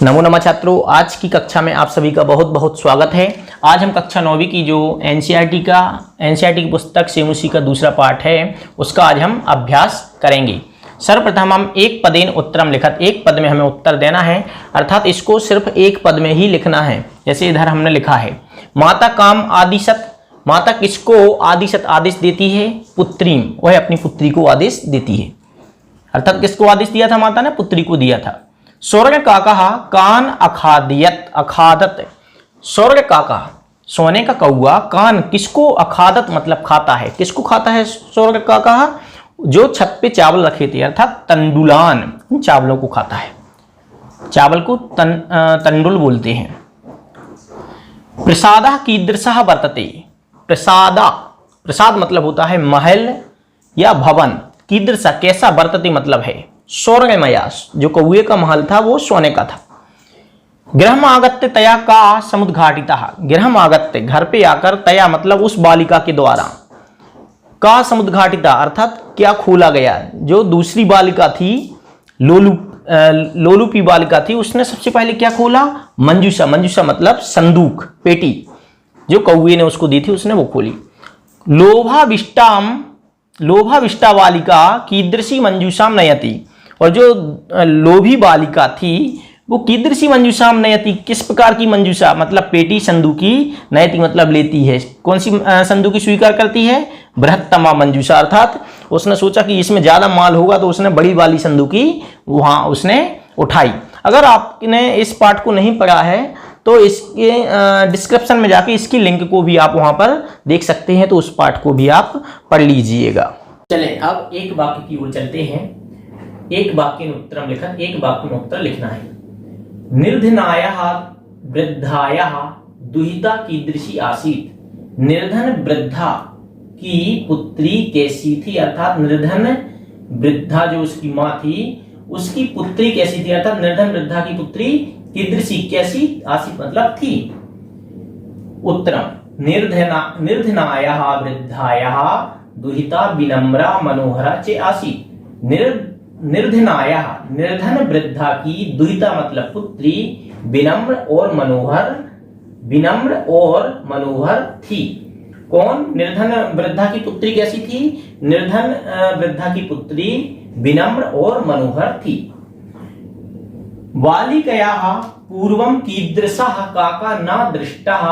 नमो नमः छात्रों, आज की कक्षा में आप सभी का बहुत बहुत स्वागत है। आज हम कक्षा 9वीं की जो एनसीईआरटी की पुस्तक सेमुसी का दूसरा पार्ट है उसका आज हम अभ्यास करेंगे। सर्वप्रथम हम एक पदेन उत्तरम लिखत, एक पद में हमें उत्तर देना है, अर्थात इसको सिर्फ एक पद में ही लिखना है। जैसे इधर हमने लिखा है माता काम आदिशत, माता किसको आदिशत आदेश देती है? पुत्रीम, वह अपनी पुत्री को आदेश देती है। अर्थात किसको आदेश दिया था? माता ने पुत्री को दिया था। स्वर्ग का कहा कान अखादियत अखादत, स्वर्ग का कहा सोने का कौआ कान किसको अखादत मतलब खाता है। किसको खाता है स्वर्ग का कहा? जो छत पे चावल रखे थे, अर्थात तंडुलान, उन चावलों को खाता है। चावल को तंडुल बोलते हैं। प्रसादा कीदृशः वर्तते, प्रसादा, प्रसाद मतलब होता है महल या भवन, कीदृशा कैसा, वर्तते मतलब है स्वर्गमयास, जो कौए का महल था वो सोने का था। गृहम आगत्य तया का समुद्घाटिता, गृहम आगत्य घर पे आकर, तया मतलब उस बालिका के द्वारा, का समुद्घाटिता अर्थात क्या खोला गया। जो दूसरी बालिका थी लोलुपी बालिका थी, उसने सबसे पहले क्या खोला? मंजूषा, मंजूषा मतलब संदूक, पेटी, जो कौए ने उसको दी थी उसने वो खोली। लोभाविष्टा बालिका कीदृशी मंजूषाम नयति, और जो लोभी बालिका थी वो कीदृशी मंजूषाम नयति, किस प्रकार की मंजूषा मतलब पेटी, संदूकी, नयति मतलब लेती है। कौन सी संदूकी स्वीकार करती है? बृहत्तमा मंजूषा, अर्थात उसने सोचा कि इसमें ज्यादा माल होगा तो उसने बड़ी वाली संदूकी वहां उसने उठाई। अगर आपने इस पाठ को नहीं पढ़ा है तो इसके डिस्क्रिप्शन में जाके इसकी लिंक को भी आप वहां पर देख सकते हैं, तो उस पाठ को भी आप पढ़ लीजिएगा। चलें अब एक वाक्य की ओर चलते हैं। एक वाक्य उत्तरम लिखत, एक वाक्य में उत्तर लिखना है। निर्धनायाः वृद्धायाः दुहिता कीदृशी आसीत्, निर्धन वृद्धा की पुत्री कैसी थी, अर्थात निर्धन वृद्धा जो उसकी मां थी उसकी पुत्री कैसी थी, अर्थात निर्धन वृद्धा की पुत्री कीदृशी कैसी, आसीत् मतलब थी। उत्तरम निर्धनायाः वृद्धायाः दुहिता विनम्रा मनोहरा च आसीत्। निर्धनायाः निर्धन वृद्धा की, दुहिता मतलब पुत्री, विनम्र और मनोहर थी। कौन? निर्धन वृद्धा की पुत्री कैसी थी? निर्धन वृद्धा की पुत्री विनम्र और मनोहर थी। बालिकयाः पूर्वं कीदृशः काका न दृष्टः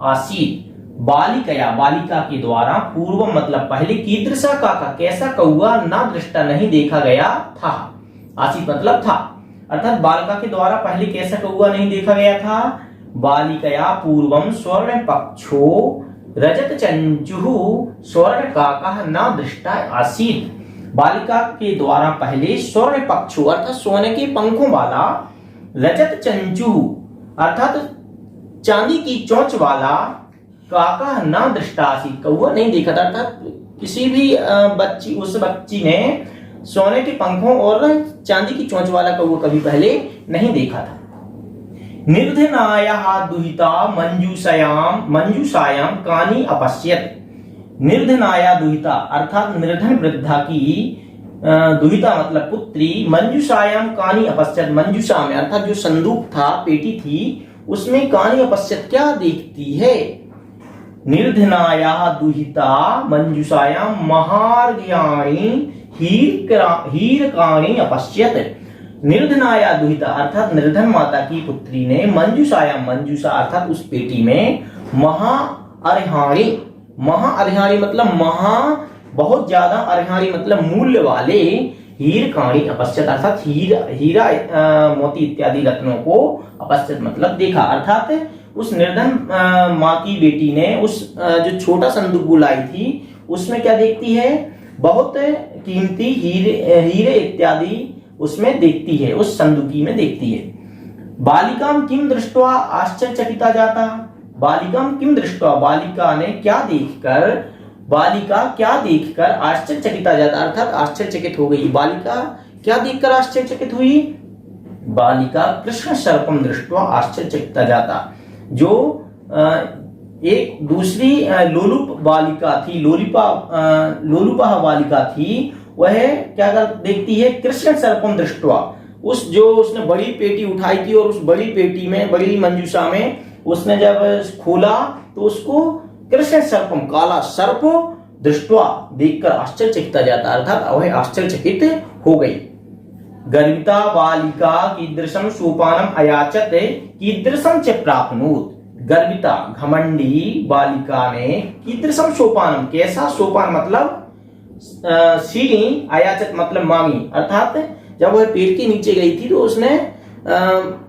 आसीत्, बालिकया बालिका के द्वारा, पूर्व मतलब पहले, कीदृशा काका कैसा कौआ, ना दृष्टा नहीं देखा गया था, आसीत मतलब था, अर्थात बालिका के द्वारा पहले कैसा कौआ नहीं देखा गया था। बालिकया पूर्वम स्वर्ण पक्षो रजत चंचुः स्वर्ण काका ना दृष्टा आसीत, बालिका के द्वारा पहले स्वर्ण पक्षो अर्थात सोने के पंखों वाला, रजत चंचुः अर्थात चांदी की चोंच वाला, काका ना दृष्टा आसीत कौआ नहीं देखा था, अर्थात किसी भी उस बच्ची ने सोने के पंखों और चांदी की चोंच वाला कौआ कभी पहले नहीं देखा था। निर्धनायाः दुहिता मंजूषायाम कानी अपश्यत, निर्धनाया दुहिता अर्थात निर्धन वृद्धा की दुहिता मतलब पुत्री, मंजूषायाम कानी अपश्यत, मंजूषा में अर्थात जो संदूक था, पेटी थी, उसमें कानी अपश्यत क्या देखती है? निर्धनायाः दुहिता मंजूषायां महार्घ्याणि हीरकाणि अपश्यत, निर्धनाया दुहिता अर्थात निर्धन माता की पुत्री ने मंजूषायां, मंजूषा अर्थात उस पेटी में, महाअर्घ्याणि, महाअर्घ्याणि मतलब बहुत ज्यादा, अर्घ्याणि मतलब मूल्य वाले, हीरकाणि अपश्यत अर्थात हीरा मोती इत्यादि रत्नों को, अपश्यत मतलब देखा, अर्थात उस निर्धन माँ की बेटी ने उस जो छोटा संदूक बुलाई थी उसमें क्या देखती है? बहुत कीमती हीरे इत्यादि उसमें देखती है, उस संदूकी में देखती है। बालिकाम किम दृष्ट्वा आश्चर्यचकिता जाता, बालिकाम किम दृष्ट्वा बालिका ने क्या देखकर, बालिका क्या देखकर आश्चर्यचकिता जाता अर्थात आश्चर्यचकित हो गई। बालिका क्या देखकर आश्चर्यचकित हुई? बालिका कृष्ण सर्पम दृष्ट्वा आश्चर्यचकिता जाता, जो एक दूसरी लोलुप बालिका थी, लोलुपा बालिका थी, वह क्या देखती है? कृष्ण सर्पम दृष्ट्वा, उस जो उसने बड़ी पेटी उठाई थी और उस बड़ी पेटी में, बड़ी मंजूषा में उसने जब खोला तो उसको कृष्ण सर्पम, काला सर्प दृष्टवा, देखकर आश्चर्यचकित जाता, अर्थात वह आश्चर्यचकित हो गई। गर्विता बालिका कीदृशम सोपानम अयाचत कीदृशम च प्राप्नोत। गर्विता घमंडी बालिका ने कीदृशम सोपानम, कैसा सोपान मतलब सीढ़ी, अयाचत मतलब मांगी, अर्थात जब वह पेड़ के नीचे गई थी तो उसने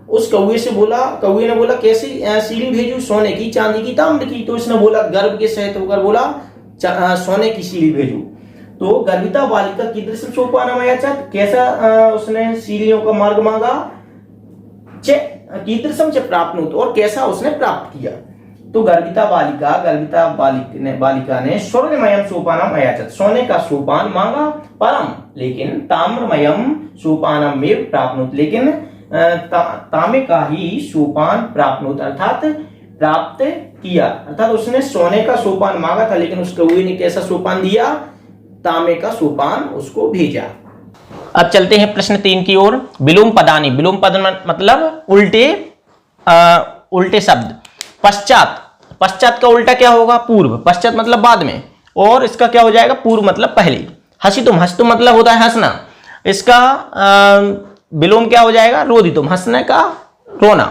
उस कौवे से बोला, कौवे ने बोला कैसी सीढ़ी भेजू, सोने की, चांदी की, ताम्र की। तो उसने बोला गर्व के सहित होकर बोला सोने की सीढ़ी भेजू। तो गर्विता बालिका कीदृशम सोपानम अयाचत, कैसा उसने सीढ़ियों का मार्ग मांगा, कीदृशम च प्राप्नोत, और कैसा उसने प्राप्त किया। तो गर्विता बालिका ने स्वर्णमयम सोपानम अयाचत, सोने का सोपान मांगा, परम लेकिन ताम्रमयम सोपानम में प्राप्नोत, लेकिन तांबे का ही सोपान प्राप्नोत, अर्थात प्राप्त किया। अर्थात उसने सोने का सोपान मांगा था लेकिन उस कौवे ने कैसा सोपान दिया, तांबे का सोपान उसको भेजा। अब चलते हैं प्रश्न 3 की ओर। विलोम पदानी, विलोम पद मतलब उल्टे शब्द। पश्चात, पश्चात का उल्टा क्या होगा, पूर्व। पश्चात मतलब बाद में, और इसका क्या हो जाएगा, पूर्व मतलब पहले। हसितुम, हसितुम मतलब होता है हंसना, इसका विलोम क्या हो जाएगा, रोदितुम, हंसने का रोना।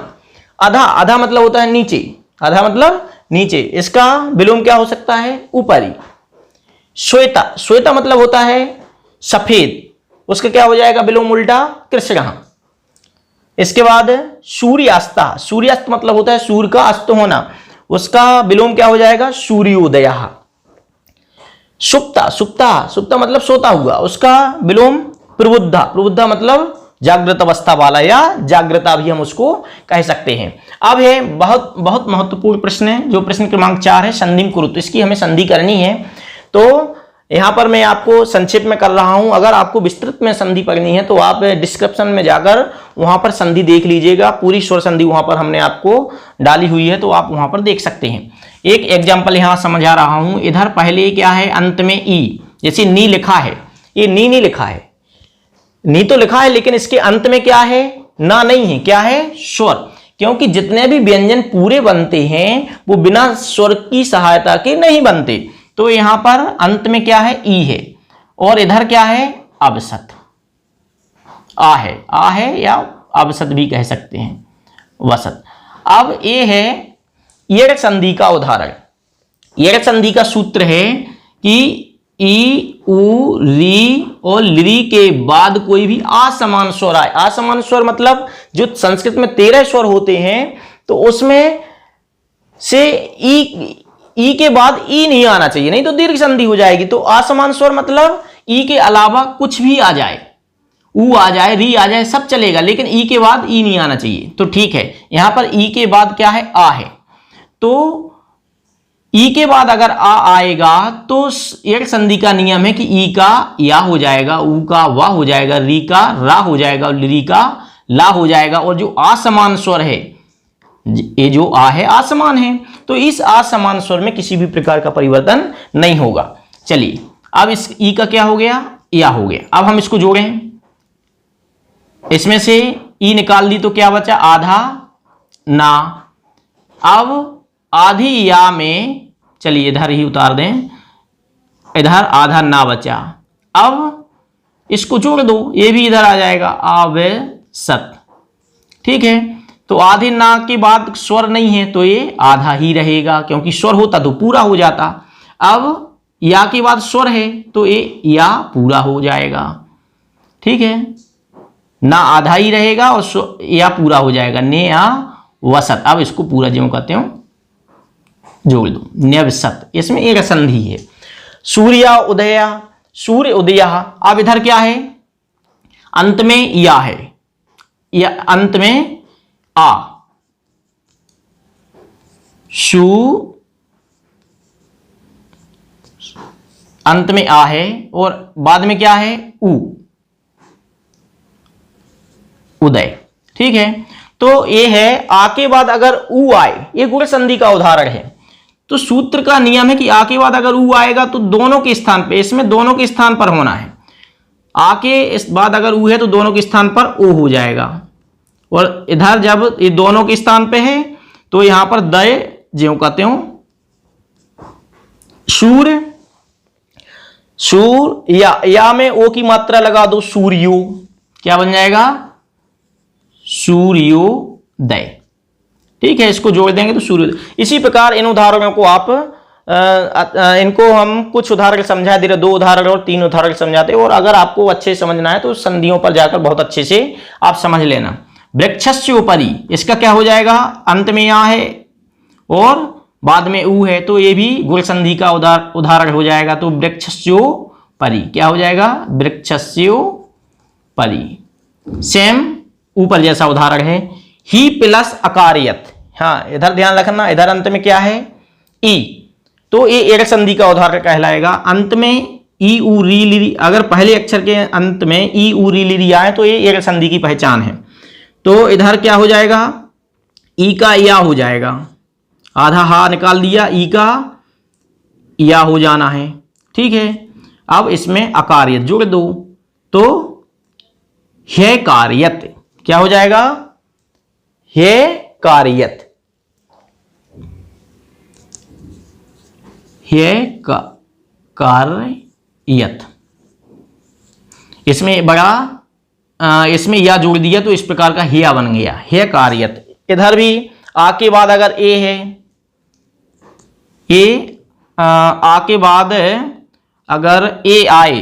अधा, अधा मतलब होता है नीचे, अधा मतलब नीचे, इसका विलोम क्या हो सकता है, ऊपरी। श्वेता, श्वेता मतलब होता है सफेद, उसका क्या हो जाएगा विलोम उल्टा, कृष्ण। इसके बाद सूर्यास्ता, सूर्यास्त मतलब होता है सूर्य का अस्त होना, उसका विलोम क्या हो जाएगा, सूर्योदय। सुप्ता, सुप्ता, सुप्ता मतलब सोता हुआ, उसका विलोम प्रबुद्धा, प्रबुद्धा मतलब जागृत अवस्था वाला या जागृता भी हम उसको कह सकते हैं। अब है बहुत बहुत महत्वपूर्ण प्रश्न है, जो प्रश्न क्रमांक 4 है, संधिम कुरुत, इसकी हमें संधि करनी है। तो यहां पर मैं आपको संक्षेप में कर रहा हूं, अगर आपको विस्तृत में संधि पढ़नी है तो आप डिस्क्रिप्शन में जाकर वहां पर संधि देख लीजिएगा, पूरी स्वर संधि वहां पर हमने आपको डाली हुई है, तो आप वहां पर देख सकते हैं। एक एग्जाम्पल यहां समझा रहा हूं, इधर पहले क्या है, अंत में ई, जैसे नी लिखा है, ये नी नहीं लिखा है, नी तो लिखा है लेकिन इसके अंत में क्या है, ना नहीं है, क्या है, स्वर। क्योंकि जितने भी व्यंजन पूरे बनते हैं वो बिना स्वर की सहायता के नहीं बनते, तो यहां पर अंत में क्या है, ई है, और इधर क्या है, अवसत, आ है या अवसत भी कह सकते हैं, वसत। अब ये है यड़ संधि का उदाहरण। यड़ संधि का सूत्र है कि ई, उ, री और ली के बाद कोई भी असमान स्वर आए। असमान स्वर मतलब जो संस्कृत में 13 स्वर होते हैं, तो उसमें से ई के बाद ई नहीं आना चाहिए, नहीं तो दीर्घ संधि हो जाएगी। तो असमान स्वर मतलब ई के अलावा कुछ भी आ जाए, ऊ आ जाए, री आ जाए, सब चलेगा, लेकिन ई के बाद ई नहीं आना चाहिए। तो ठीक है, यहां पर ई के बाद क्या है, आ है, तो ई के बाद अगर आ आएगा तो एक संधि का नियम है कि ई का या हो जाएगा, ऊ का वा हो जाएगा, री का रा हो जाएगा और ली का ला हो जाएगा, और जो असमान स्वर है, ये जो आ है असमान है, तो इस असमान स्वर में किसी भी प्रकार का परिवर्तन नहीं होगा। चलिए अब इस ई का क्या हो गया, या हो गया। अब हम इसको जोड़ें, इसमें से ई निकाल दी तो क्या बचा, आधा ना। अब आधी या में, चलिए इधर ही उतार दें, इधर आधा ना बचा, अब इसको जोड़ दो, ये भी इधर आ जाएगा, आवसत, ठीक है। तो आधे ना के बाद स्वर नहीं है तो ये आधा ही रहेगा, क्योंकि स्वर होता तो पूरा हो जाता। अब या के बाद स्वर है तो ये या पूरा हो जाएगा, ठीक है, ना आधा ही रहेगा और या पूरा हो जाएगा, ने या वसत। अब इसको पूरा ज्यों कहते हो जोड़ दो, न्यवसत, इसमें एक संधि है। सूर्य उदय, सूर्य उदय। अब इधर क्या है, अंत में या है, या अंत में आ, शु, अंत में आ है और बाद में क्या है, उ, उदय, ठीक है। तो ये है, आ के बाद अगर उ आए, ये गुण संधि का उदाहरण है। तो सूत्र का नियम है कि आ के बाद अगर उ आएगा तो दोनों के स्थान पे, इसमें दोनों के स्थान पर होना है। आ के इस बाद अगर ऊ है तो दोनों के स्थान पर ओ हो जाएगा, और इधर जब ये दोनों के स्थान पे है तो यहां पर दय ज्यों कहते हो सूर्य, सूर या में ओ की मात्रा लगा दो, सूर्यो, क्या बन जाएगा, सूर्योदय। ठीक है, इसको जोड़ देंगे तो सूर्योदय। इसी प्रकार इन उदाहरणों को आप इनको हम कुछ उदाहरण समझा दे रहे, 2 उदाहरण और 3 उदाहरण समझाते, और अगर आपको अच्छे समझना है तो संधियों पर जाकर बहुत अच्छे से आप समझ लेना। वृक्षस्य उपरि, इसका क्या हो जाएगा, अंत में या है और बाद में ऊ है, तो ये भी गुण संधि का उदाहरण हो जाएगा। तो वृक्षस्योपरि क्या हो जाएगा, वृक्षस्योपरि। सेम ऊपर जैसा उदाहरण है। ही प्लस अकार्यत, हाँ इधर ध्यान रखना, इधर अंत में क्या है, ई, तो ये एक संधि का उदाहरण कहलाएगा। अंत में ई उ री ली, अगर पहले अक्षर के अंत में ई उ री ली आए तो ये एक संधि की पहचान है। तो इधर क्या हो जाएगा, ई का या हो जाएगा, आधा हा निकाल दिया, ई का या हो जाना है। ठीक है, अब इसमें अकार्यत जोड़ दो तो हे कार्यत, क्या हो जाएगा, हे कार्यत, हे कार्यत। इसमें बड़ा इसमें या जोड़ दिया तो इस प्रकार का हिया बन गया, हे कार्यत। इधर भी आ के बाद अगर ए है, ए आ के बाद अगर ए आए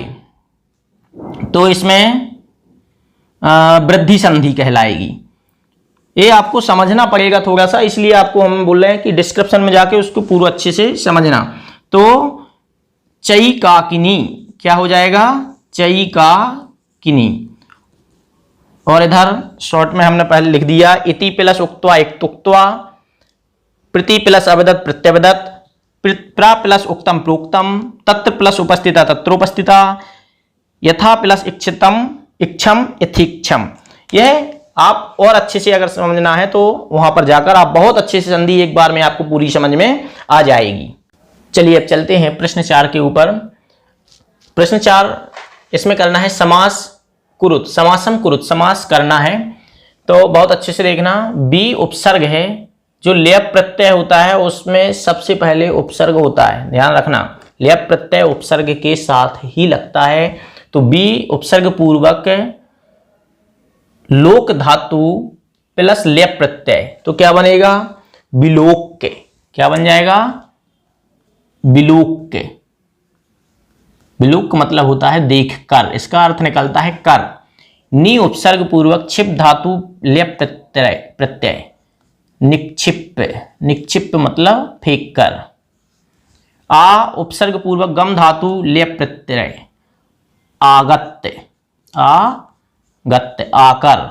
तो इसमें वृद्धि संधि कहलाएगी। ये आपको समझना पड़ेगा थोड़ा सा, इसलिए आपको हम बोल रहे हैं कि डिस्क्रिप्शन में जाके उसको पूरा अच्छे से समझना। तो चई काकिनी क्या हो जाएगा, चई काकिनी। और इधर शॉर्ट में हमने पहले लिख दिया, इति प्लस उक्त्वा इक्तुक्त्वा, प्रति प्लस अवदत् प्रत्यवदत्, प्रा प्लस उक्तम प्रोक्तम, तत्र प्लस उपस्थिता तत्रोपस्थिता, यथा प्लस इच्छितम इच्छम यथीक्षम। यह आप और अच्छे से अगर समझना है तो वहां पर जाकर आप बहुत अच्छे से संधि एक बार में आपको पूरी समझ में आ जाएगी। चलिए अब चलते हैं प्रश्न 4 के ऊपर। प्रश्न 4 इसमें करना है समास कुरुत, समासम कुरुत, समास करना है। तो बहुत अच्छे से देखना, बी उपसर्ग है, जो लेप प्रत्यय होता है उसमें सबसे पहले उपसर्ग होता है, ध्यान रखना, लेप प्रत्यय उपसर्ग के साथ ही लगता है। तो बी उपसर्ग पूर्वक लोक धातु प्लस लेप प्रत्यय, तो क्या बनेगा, बिलोक के, क्या बन जाएगा, बिलोक के। बिलोक मतलब होता है देख कर, इसका अर्थ निकलता है कर। नी उपसर्ग पूर्वक छिप धातु लेप प्रत्यय, निक्षिप, निक्षिप मतलब फेंक कर। आ उपसर्ग पूर्वक गम धातु लेप प्रत्यय, आगत्य, आगत्य आकर।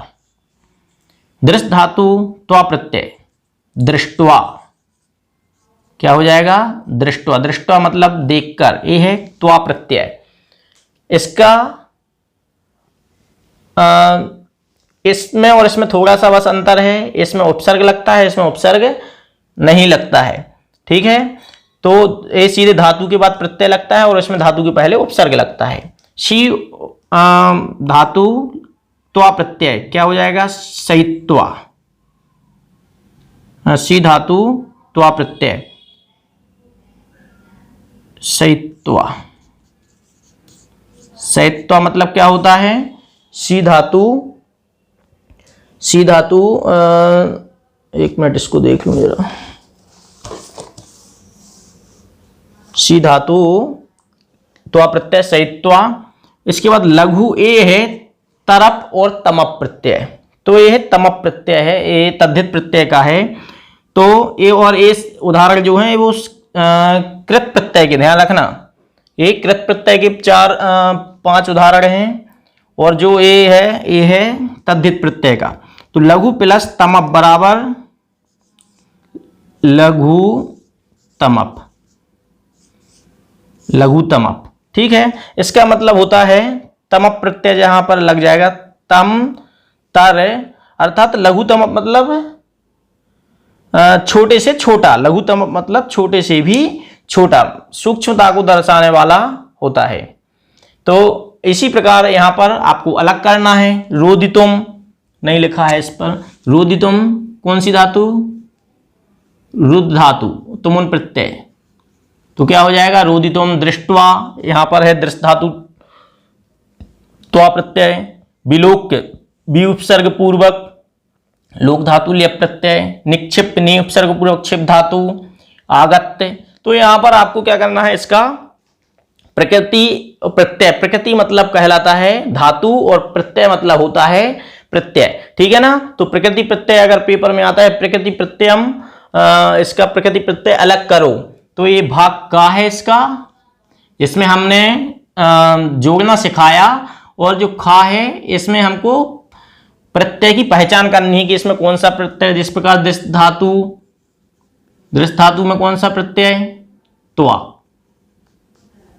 दृष्ट धातु त्वा प्रत्यय, दृष्टवा, क्या हो जाएगा, दृष्टवा, दृष्टवा मतलब देखकर, ये है त्वा प्रत्यय। इसका इसमें और इसमें थोड़ा सा बस अंतर है, इसमें उपसर्ग लगता है, इसमें उपसर्ग नहीं लगता है। ठीक है, तो ये सीधे धातु के बाद प्रत्यय लगता है और इसमें धातु के पहले उपसर्ग लगता है। शी धातु त्वा प्रत्यय, क्या हो जाएगा, सहित्वा, सी धातु त्वा प्रत्यय, सहित्वा। सहित्वा मतलब क्या होता है, सी धातु, सी धातु एक मिनट इसको देख लूं जरा, सी धातु त्वा प्रत्यय सहित्वा। इसके बाद लघु ए है तरप और तमप प्रत्यय, तो ये है तमप प्रत्यय है, ये तद्धित प्रत्यय का है। तो ये और ये उदाहरण जो है वो कृत प्रत्यय के, ध्यान रखना, ये कृत प्रत्यय के 4-5 उदाहरण हैं, और जो ये है तद्धित प्रत्यय का। तो लघु प्लस तमप बराबर लघु तमप, लघु तमप। ठीक है, इसका मतलब होता है तमप प्रत्यय जहां पर लग जाएगा, तम तर, अर्थात लघु तमप मतलब छोटे से छोटा, लघु तमप मतलब छोटे से भी छोटा, सूक्ष्मता को दर्शाने वाला होता है। तो इसी प्रकार यहाँ पर आपको अलग करना है। रोदितुम नहीं लिखा है इस पर, रोदितुम कौन सी धातु, रुद्ध धातु, तुमुन प्रत्यय, तो क्या हो जाएगा रोदितुम। दृष्टवा यहाँ पर है दृष्ट धातु त्वा प्रत्यय। विलोक्य बी उपसर्ग पूर्वक लोक धातु लिय प्रत्यय। निक्षिप्त नि उपसर्ग पूर्वक क्षिप धातु। आगत्य, तो यहाँ पर आपको क्या करना है, इसका प्रकृति प्रत्यय, प्रकृति मतलब कहलाता है धातु और प्रत्यय मतलब होता है प्रत्यय, ठीक है ना। तो प्रकृति प्रत्यय अगर पेपर में आता है प्रकृति प्रत्ययम, इसका प्रकृति प्रत्यय अलग करो, तो ये भाग का है इसका, इसमें हमने जोड़ना सिखाया, और जो खा है इसमें हमको प्रत्यय की पहचान करनी है कि इसमें कौन सा प्रत्यय। जिस प्रकार दृष्ट धातु में कौन सा प्रत्यय, त्वा,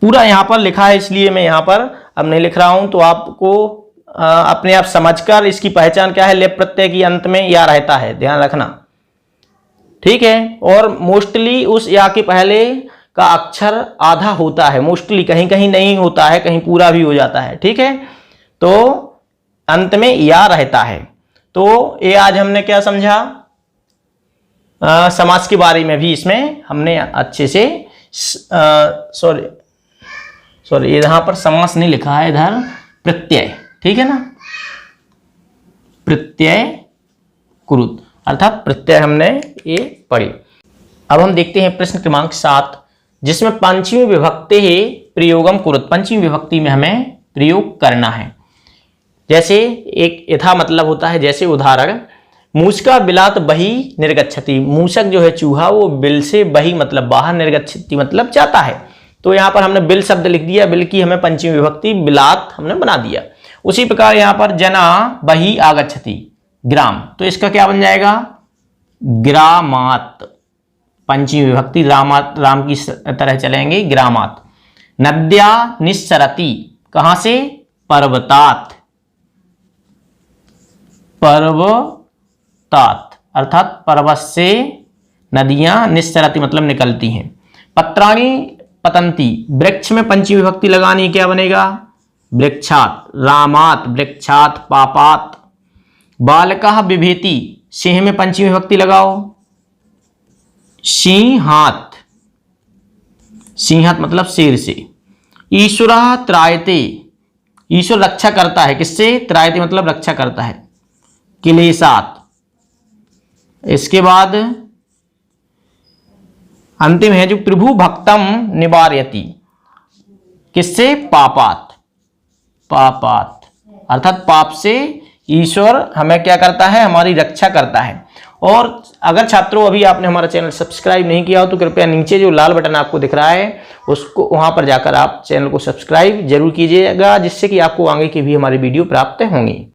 पूरा यहां पर लिखा है इसलिए मैं यहां पर अब नहीं लिख रहा हूं, तो आपको अपने आप समझकर इसकी पहचान क्या है, लेप प्रत्यय की अंत में या रहता है, ध्यान रखना, ठीक है। और मोस्टली उस या के पहले का अक्षर आधा होता है, मोस्टली, कहीं कहीं नहीं होता है, कहीं पूरा भी हो जाता है, ठीक है। तो अंत में या रहता है। तो ये आज हमने क्या समझा, समास के बारे में भी इसमें हमने अच्छे से, सॉरी यहां पर समास नहीं लिखा है, इधर प्रत्यय, ठीक है ना, प्रत्यय कुरुत, अर्थात प्रत्यय हमने ये पढ़ी। अब हम देखते हैं प्रश्न क्रमांक 7, जिसमें पंचमी विभक्ति है प्रयोगम कुरुत, पंचमी विभक्ति में हमें प्रयोग करना है। जैसे एक यथा मतलब होता है, जैसे उदाहरण, मूषका बिलात बही निर्गच्छति, मूषक जो है चूहा वो बिल से बही मतलब बाहर, निर्गच्छति मतलब जाता है। तो यहाँ पर हमने बिल शब्द लिख दिया, बिल की हमें पंचमी विभक्ति बिलात हमने बना दिया। उसी प्रकार यहाँ पर जना बही आगच्छति, ग्राम, तो इसका क्या बन जाएगा, ग्रामात, पंचमी विभक्ति रामात, राम की तरह चलेंगे, ग्रामात। नद्या निस्सरति, कहां से, पर्वतात, पर्वतात अर्थात पर्वत से नदियां, निस्सरति मतलब निकलती हैं। पत्राणि पतंती, वृक्ष में पंचमी विभक्ति लगानी, क्या बनेगा, वृक्षात, रामात, वृक्षात, पापात। बालकः बिभेति, सिंह में पंचमी विभक्ति लगाओ, सिंहात, सिंहात मतलब शेर से। ईश्वरः त्रायते, ईश्वर रक्षा करता है, किससे, त्रायते मतलब रक्षा करता है, क्लेशात। इसके बाद अंतिम है जो प्रभु भक्तम निवारयति, किससे, पापात, पापात अर्थात पाप से ईश्वर हमें क्या करता है, हमारी रक्षा करता है। और अगर छात्रों अभी आपने हमारा चैनल सब्सक्राइब नहीं किया हो तो कृपया नीचे जो लाल बटन आपको दिख रहा है उसको वहां पर जाकर आप चैनल को सब्सक्राइब जरूर कीजिएगा, जिससे कि आपको आगे की भी हमारी वीडियो प्राप्त होंगी।